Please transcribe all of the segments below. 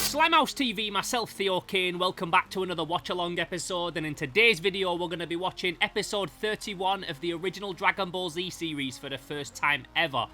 Slimehouse TV, myself Theo Kane, welcome back to another watch-along episode, and in today's video we're going to be watching episode 31 of the original Dragon Ball Z series for the first time ever.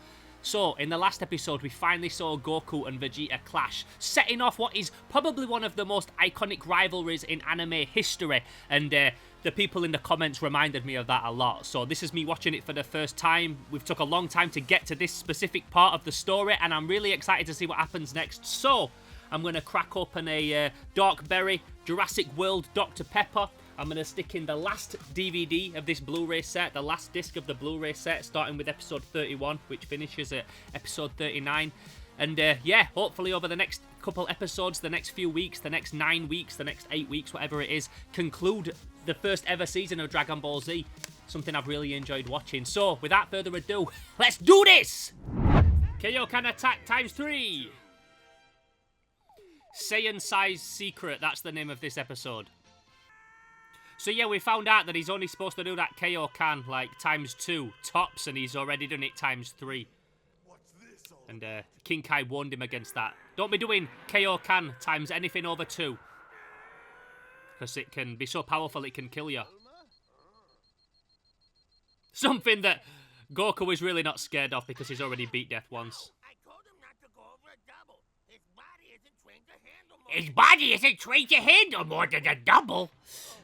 So, in the last episode we finally saw Goku and Vegeta clash, setting off what is probably one of the most iconic rivalries in anime history, and the people in the comments reminded me of that a lot. So this is me watching it for the first time. We've took a long time to get to this specific part of the story, and I'm really excited to see what happens next. So, I'm going to crack open a Dark Berry Jurassic World Dr. Pepper. I'm going to stick in the last DVD of this Blu-ray set, the last disc of the Blu-ray set, starting with episode 31, which finishes at episode 39. And yeah, hopefully over the next couple episodes, the next few weeks, the next 9 weeks, the next 8 weeks, whatever it is, conclude the first ever season of Dragon Ball Z. Something I've really enjoyed watching. So, without further ado, let's do this! Kaioken Attack times 3! Saiyan-Sized Secret, that's the name of this episode. So yeah, we found out that he's only supposed to do that Kaioken like ×2 tops, and he's already done it ×3. And King Kai warned him against that. Don't be doing Kaioken times anything over 2. Because it can be so powerful it can kill you. Something that Goku is really not scared of because he's already beat death once. His body isn't trained to handle more than a double.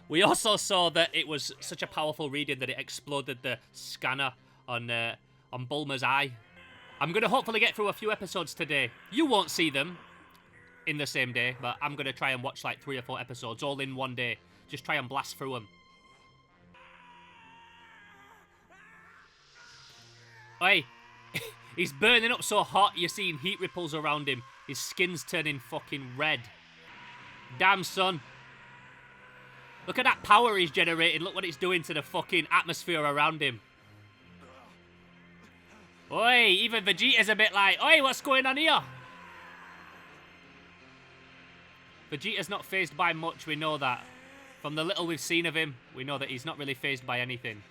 We also saw that it was such a powerful reading that it exploded the scanner on Bulma's eye. I'm going to hopefully get through a few episodes today. You won't see them in the same day, but I'm going to try and watch like 3 or 4 episodes all in one day. Just try and blast through them. Hey, he's burning up so hot you're seeing heat ripples around him. His skin's turning fucking red. Damn, son. Look at that power he's generating. Look what it's doing to the fucking atmosphere around him. Oi, even Vegeta's a bit like, oi, what's going on here? Vegeta's not fazed by much, we know that. From the little we've seen of him, we know that he's not really fazed by anything.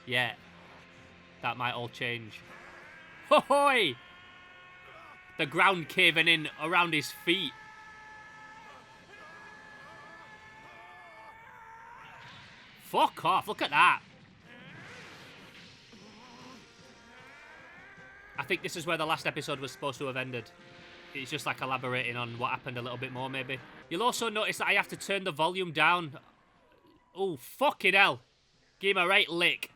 Yet. That might all change. Ho-hoi! The ground caving in around his feet. Fuck off, look at that. I think this is where the last episode was supposed to have ended. It's just like elaborating on what happened a little bit more, maybe. You'll also notice that I have to turn the volume down. Oh, fucking hell. Gave him a right lick.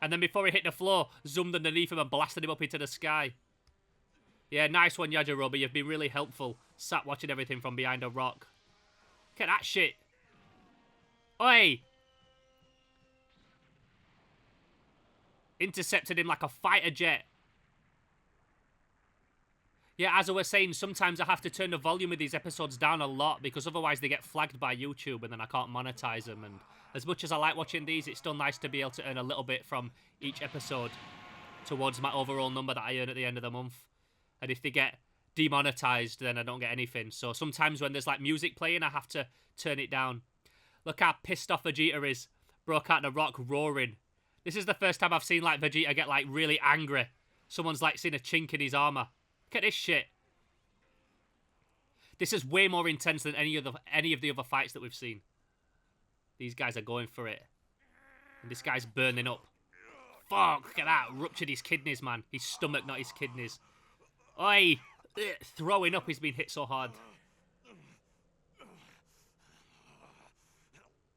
And then before he hit the floor, zoomed underneath him and blasted him up into the sky. Yeah, nice one, Yajirobe. You've been really helpful. Sat watching everything from behind a rock. Look at that shit. Oi! Intercepted him like a fighter jet. Yeah, as I was saying, sometimes I have to turn the volume of these episodes down a lot because otherwise they get flagged by YouTube and then I can't monetize them. And as much as I like watching these, it's still nice to be able to earn a little bit from each episode towards my overall number that I earn at the end of the month. And if they get demonetized, then I don't get anything. So sometimes when there's like music playing, I have to turn it down. Look how pissed off Vegeta is. Broke out in a rock roaring. This is the first time I've seen like Vegeta get like really angry. Someone's like seen a chink in his armor. Look at this shit. This is way more intense than any of the other fights that we've seen. These guys are going for it. And this guy's burning up. Fuck, look at that. Ruptured his kidneys, man. His stomach, not his kidneys. Oi! Throwing up, he's been hit so hard.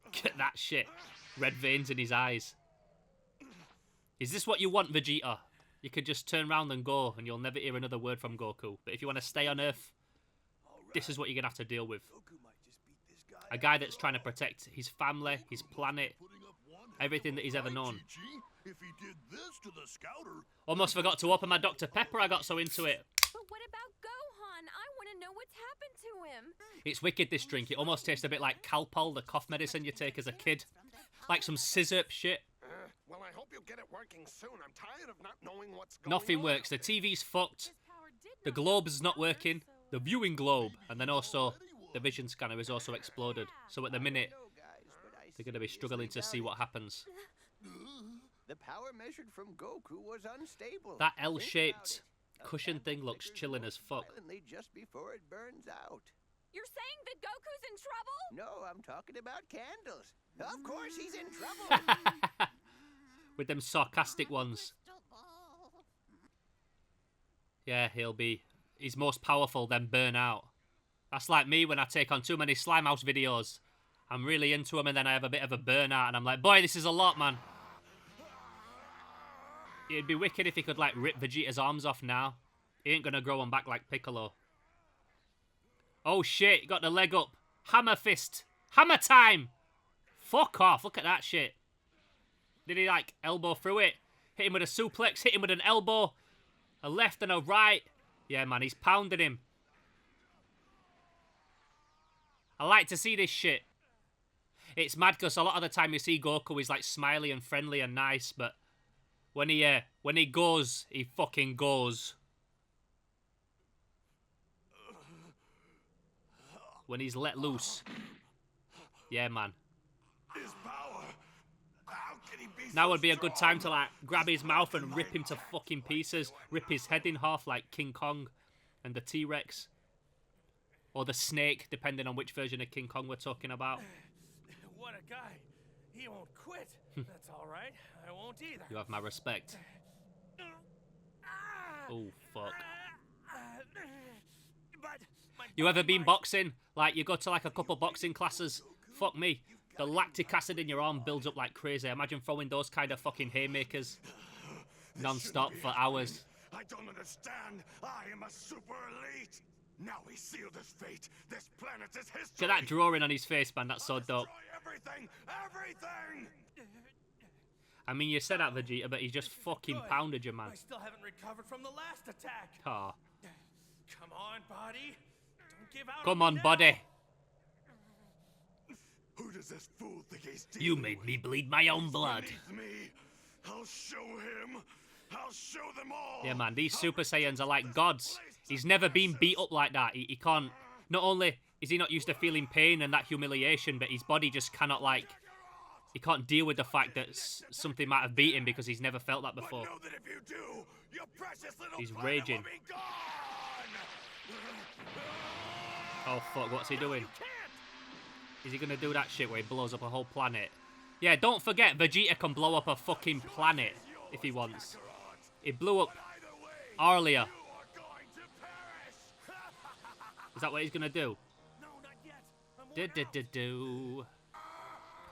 Look at that shit. Red veins in his eyes. Is this what you want, Vegeta? You could just turn around and go, and you'll never hear another word from Goku. But if you want to stay on Earth, this is what you're going to have to deal with. A guy that's trying to protect his family, his planet, everything that he's ever known. Almost forgot to open my Dr. Pepper, I got so into it. But what about Gohan? I want to know what's happened to him. It's wicked, this drink. It almost tastes a bit like Calpol, the cough medicine you take as a kid. Like some scissor shit. Well, I hope you'll get it working soon. I'm tired of not knowing what's going on. Nothing works. The TV's fucked. The globe is not working. The viewing globe. And then also, the vision scanner is also exploded. So at the minute, they're going to be struggling to see what happens. The power measured from Goku was unstable. That L-shaped cushion thing looks chilling as fuck. Just before it burns out. You're saying that Goku's in trouble? No, I'm talking about candles. Of course he's in trouble. With them sarcastic ones. Yeah, he's most powerful, then burn out. That's like me when I take on too many Slimehouse videos. I'm really into them and then I have a bit of a burnout and I'm like, boy, this is a lot, man. It'd be wicked if he could, like, rip Vegeta's arms off now. He ain't gonna grow them back like Piccolo. Oh, shit, got the leg up. Hammer fist. Hammer time! Fuck off, look at that shit. Did he, like, elbow through it? Hit him with a suplex, hit him with an elbow. A left and a right. Yeah, man, he's pounding him. I like to see this shit. It's mad because a lot of the time you see Goku, he's like smiley and friendly and nice, but when he goes, he fucking goes. When he's let loose. Yeah, man. His power. How can he be Now so would be a good time to, strong? like, grab his mouth and rip him to fucking pieces. Rip his head in half like King Kong and the T-Rex. Or the snake, depending on which version of King Kong we're talking about. What a guy. He won't quit. That's all right. I won't either. You have my respect. Oh, fuck. But You ever been boxing? Like, you go to, like, a couple boxing classes? Fuck me. The lactic acid in your arm builds up like crazy. Imagine throwing those kind of fucking haymakers non-stop for hours. I don't understand. I am a super elite. Now he sealed his fate. This planet is history. Look at that drawing on his face, man. That's so dope. Destroy everything. Everything. I mean, you said that, Vegeta, but he just fucking pounded you, man. I still haven't recovered from the last attack. Aw. Come on, body. Don't give out. Come me on, now. buddy. Who does this fool think he's You dealing made with? me bleed my own blood. Beneath me. I'll show him. I'll show them all. Yeah, man, these Super Saiyans are like gods. He's never been beat up like that. He can't... Not only is he not used to feeling pain and that humiliation, but his body just cannot, like... He can't deal with the fact that something might have beat him because he's never felt that But before. know that if you do, your precious little He's planet raging. will be gone. Oh, fuck, what's he doing? Is he gonna do that shit where he blows up a whole planet? Yeah, don't forget, Vegeta can blow up a fucking planet if he wants. He blew up earlier. Is that what he's gonna do? No, not yet. I'm worn out. Do.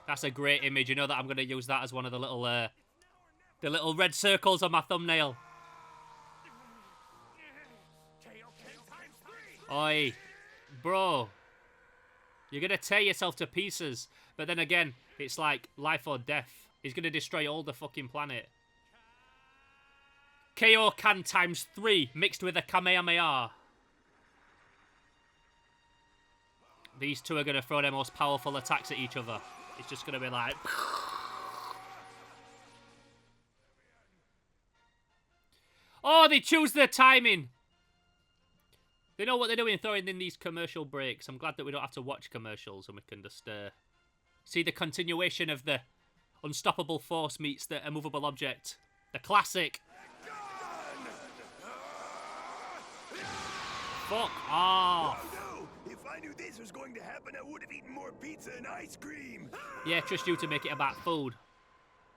That's a great image. You know that I'm gonna use that as one of the little red circles on my thumbnail. Oi, bro. You're gonna tear yourself to pieces. But then again, it's like life or death. He's gonna destroy all the fucking planet. Kaioken times 3 mixed with a Kamehameha. These two are gonna throw their most powerful attacks at each other. It's just gonna be like... Oh, they choose their timing. They know what they're doing, throwing in these commercial breaks. I'm glad that we don't have to watch commercials and we can just see the continuation of the unstoppable force meets the immovable object. The classic. Fuck off. No, if I knew this was going to happen, I would have eaten more pizza and ice cream. Yeah, trust you to make it about food.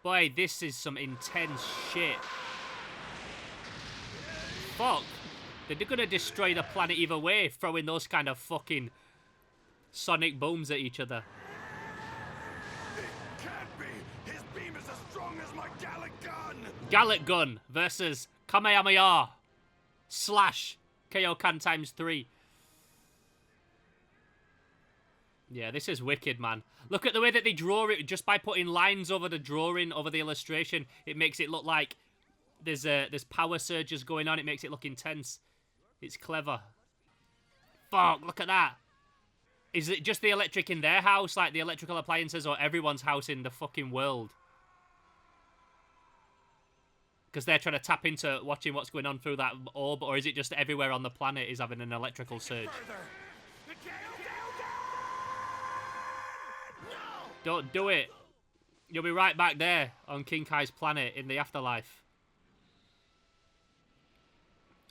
Boy, this is some intense shit. Fuck. They're gonna destroy the planet either way, throwing those kind of fucking sonic booms at each other. It can't be. His beam is as strong as my Gallic gun. Gallic Gun versus Kamehameha slash Kaioken times 3. Yeah, this is wicked, man. Look at the way that they draw it. Just by putting lines over the drawing, over the illustration, it makes it look like there's power surges going on. It makes it look intense. It's clever. Fuck, look at that. Is it just the electric in their house, like the electrical appliances, or everyone's house in the fucking world? Because they're trying to tap into watching what's going on through that orb, or is it just everywhere on the planet is having an electrical surge? Don't do it. You'll be right back there on King Kai's planet in the afterlife.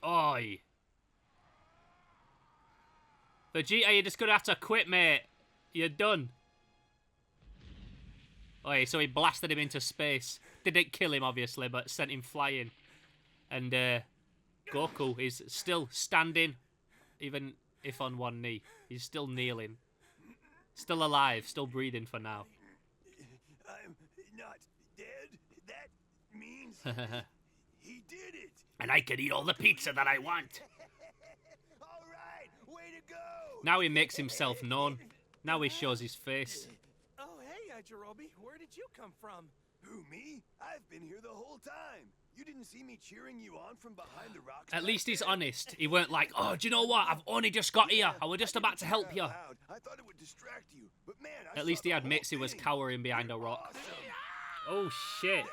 Oi. Vegeta, you're just gonna have to quit, mate. You're done. Oh, so he blasted him into space. Didn't kill him, obviously, but sent him flying. And Goku is still standing, even if on one knee. He's still kneeling. Still alive, still breathing for now. I'm not dead. That means he did it. And I can eat all the pizza that I want. All right, way to go. Now he makes himself known. Now he shows his face. Oh, hey, Yajirobe. Where did you come from? Who, me? I've been here the whole time. You didn't see me cheering you on from behind the rocks. At least he's honest. He weren't like, oh, do you know what? I've only just got here. I was just about to help you. I thought it would distract you, but man, At least he admits he was cowering behind a rock. Oh, shit.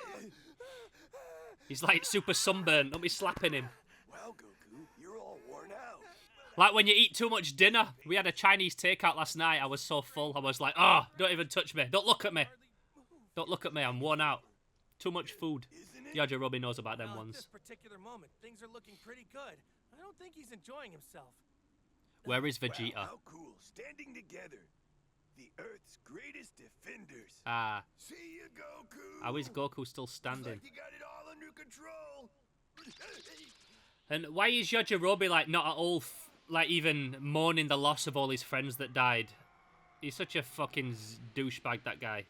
He's like super sunburned. Don't be slapping him. Well, Goku, you're all worn out. Like when you eat too much dinner. We had a Chinese takeout last night. I was so full. I was like, oh, don't even touch me. Don't look at me. Don't look at me. I'm worn out. Too much food. Yajirobe knows about them At ones. this particular moment, things are looking pretty good. I don't think he's enjoying himself. Where is Vegeta? Wow, how cool. Standing together. The Earth's greatest defenders. Ah, See you, Goku. how is Goku still standing? Like you got it all under control. And why is Yajirobe like not at all, like even mourning the loss of all his friends that died? He's such a fucking douchebag, that guy.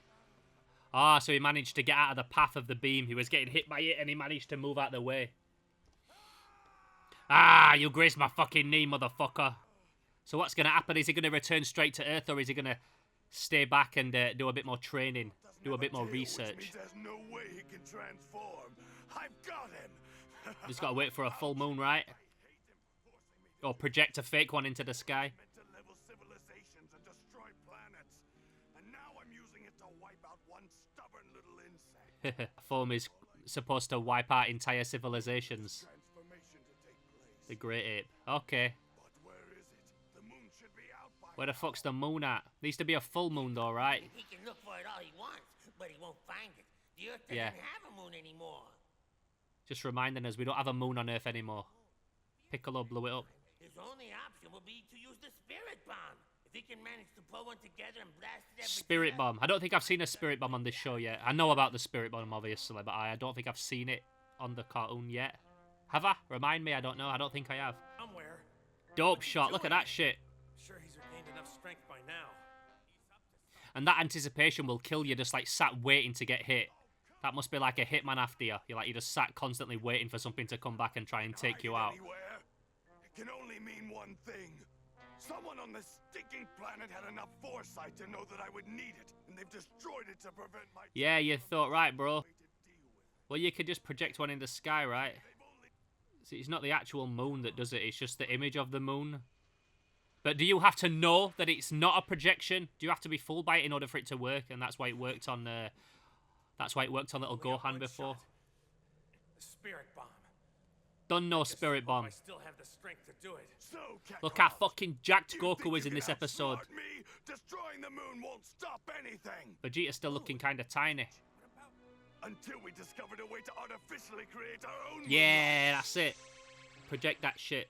Ah, so he managed to get out of the path of the beam. He was getting hit by it and he managed to move out of the way. Ah, you grazed my fucking knee, motherfucker. So what's going to happen? Is he going to return straight to Earth or is he going to stay back and do a bit more training? Do a bit more research? There's no way he can transform. I've got him. Just got to wait for a full moon, right? Or project a fake one into the sky. To level civilizations and destroy planets. And now I'm using it to wipe out one stubborn little insect. Foam is supposed to wipe out entire civilizations. Transformation to take place. The Great Ape. Okay. But where is it? The moon should be out by Where the fuck's the moon at? Needs to be a full moon though, right? He can look for it all he wants, but he won't find it. The Earth doesn't Yeah. have a moon anymore. Just reminding us we don't have a moon on Earth anymore. Piccolo blew it up. His only option will be to use the spirit bomb. If he can manage to pull one together and blast it at Spirit Vegeta, bomb. I don't think I've seen a spirit bomb on this show yet. I know about the spirit bomb, obviously, but I don't think I've seen it on the cartoon yet. Have I? Remind me, I don't know. I don't think I have. Somewhere. Dope shot. Look at that shit. Sure he's regained enough strength by now. And that anticipation will kill you just like sat waiting to get hit. That must be like a hitman after you. You're like, you just sat constantly waiting for something to come back and try and take you out. Anywhere. It can only mean one thing. Someone on this stinking planet had enough foresight to know that I would need it, and they've destroyed it to prevent my Yeah, you thought right, bro. way to deal with. Well, you could just project one in the sky, right? They've only See, it's not the actual moon that does it. It's just the image of the moon. But do you have to know that it's not a projection? Do you have to be fooled by it in order for it to work? And that's why it worked on. That's why it worked on little We have Gohan one before. shot. The spirit bomb. Done no spirit Hope bomb. I still have the strength to do it. So, Look how Kakarot, fucking jacked you Goku think is you in this can episode. outsmart me? Destroying the moon won't stop anything. Vegeta's still looking kind of tiny. Until we discovered a way to artificially create our own Yeah, that's it. Project that shit.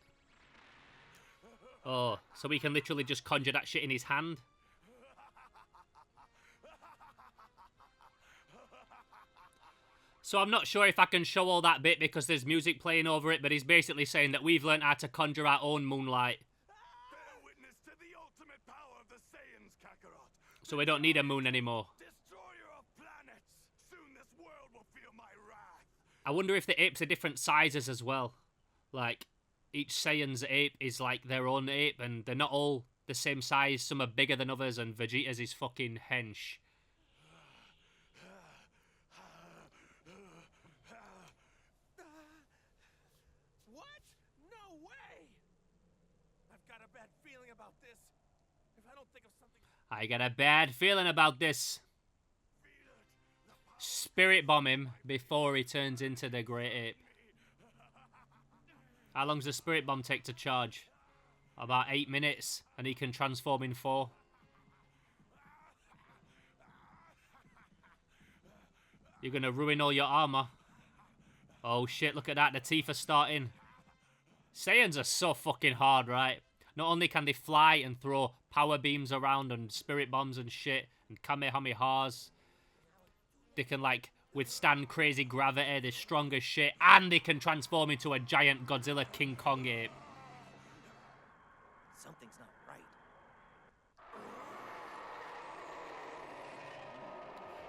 Oh, so we can literally just conjure that shit in his hand. So I'm not sure if I can show all that bit because there's music playing over it, but he's basically saying that we've learned how to conjure our own moonlight. Bear witness to the ultimate power of the Saiyans, Kakarot. So we don't need a moon anymore. Destroyer of planets. Soon this world will feel my wrath. I wonder if the apes are different sizes as well. Like, each Saiyan's ape is like their own ape, and they're not all the same size. Some are bigger than others, and Vegeta's is fucking hench. What? No way! I've got a bad feeling about this. If I don't think of something... I got a bad feeling about this. Spirit bomb him before he turns into the Great Ape. How long does the Spirit Bomb take to charge? About 8 minutes, and he can transform in 4. You're gonna ruin all your armor. Oh shit, look at that, the teeth are starting. Saiyans are so fucking hard, right? Not only can they fly and throw power beams around and spirit bombs and shit and kamehamehas, they can like withstand crazy gravity, they're strong as shit, and they can transform into a giant Godzilla King Kong ape. Something's not right.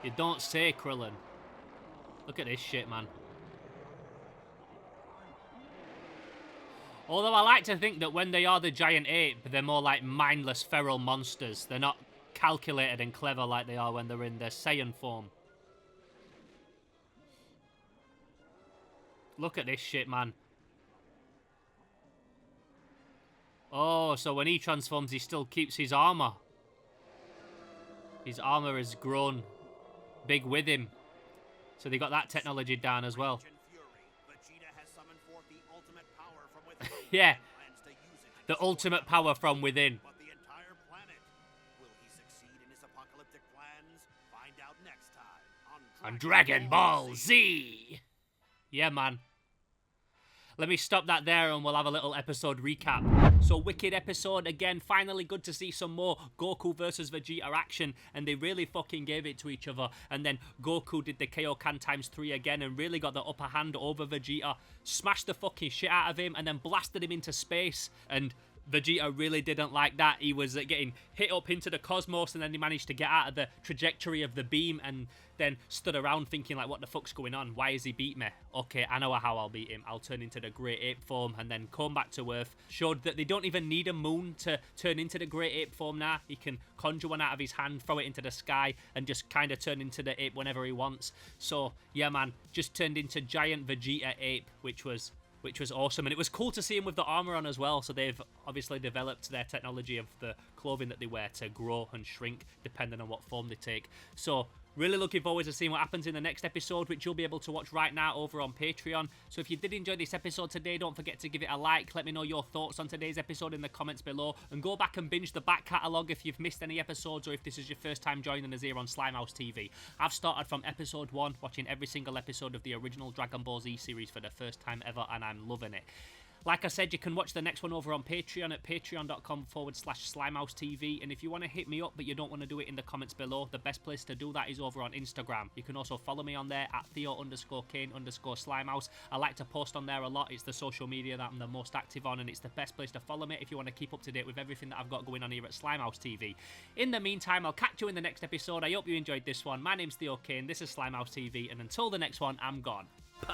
You don't say, Krillin. Look at this shit, man. Although I like to think that when they are the giant ape, they're more like mindless feral monsters. They're not calculated and clever like they are when they're in their Saiyan form. Look at this shit, man. Oh, so when he transforms, he still keeps his armor. His armor has grown big with him. So they got that technology down as well. Yeah. The ultimate power from within. But the entire planet. Will he succeed in his apocalyptic plans? Find out next time On Dragon Ball Z. Yeah, man. Let me stop that there and we'll have a little episode recap. So, wicked episode again. Finally good to see some more Goku versus Vegeta action. And they really fucking gave it to each other. And then Goku did the Kaioken ×3 again and really got the upper hand over Vegeta. Smashed the fucking shit out of him and then blasted him into space. And Vegeta really didn't like that. He was getting hit up into the cosmos and then he managed to get out of the trajectory of the beam and then stood around thinking like, what the fuck's going on? Why has he beat me? Okay, I know how I'll beat him. I'll turn into the Great Ape form and then come back to Earth. Showed that they don't even need a moon to turn into the Great Ape form now. He can conjure one out of his hand, throw it into the sky and just kind of turn into the ape whenever he wants. So, yeah, man, just turned into giant Vegeta ape, which was awesome. And it was cool to see him with the armor on as well. So they've obviously developed their technology of the clothing that they wear to grow and shrink depending on what form they take. So really looking forward to seeing what happens in the next episode, which you'll be able to watch right now over on Patreon. So if you did enjoy this episode today, don't forget to give it a like. Let me know your thoughts on today's episode in the comments below. And go back and binge the back catalogue if you've missed any episodes or if this is your first time joining us here on Slimehouse TV. I've started from episode 1, watching every single episode of the original Dragon Ball Z series for the first time ever, and I'm loving it. Like I said, you can watch the next one over on Patreon at patreon.com/SlimehouseTV. And if you want to hit me up but you don't want to do it in the comments below, the best place to do that is over on Instagram. You can also follow me on there at Theo_Kane_Slimehouse. I like to post on there a lot. It's the social media that I'm the most active on, and it's the best place to follow me if you want to keep up to date with everything that I've got going on here at Slimehouse TV. In the meantime, I'll catch you in the next episode. I hope you enjoyed this one. My name's Theo Kane, this is Slimehouse TV, and until the next one, I'm gone. Bye.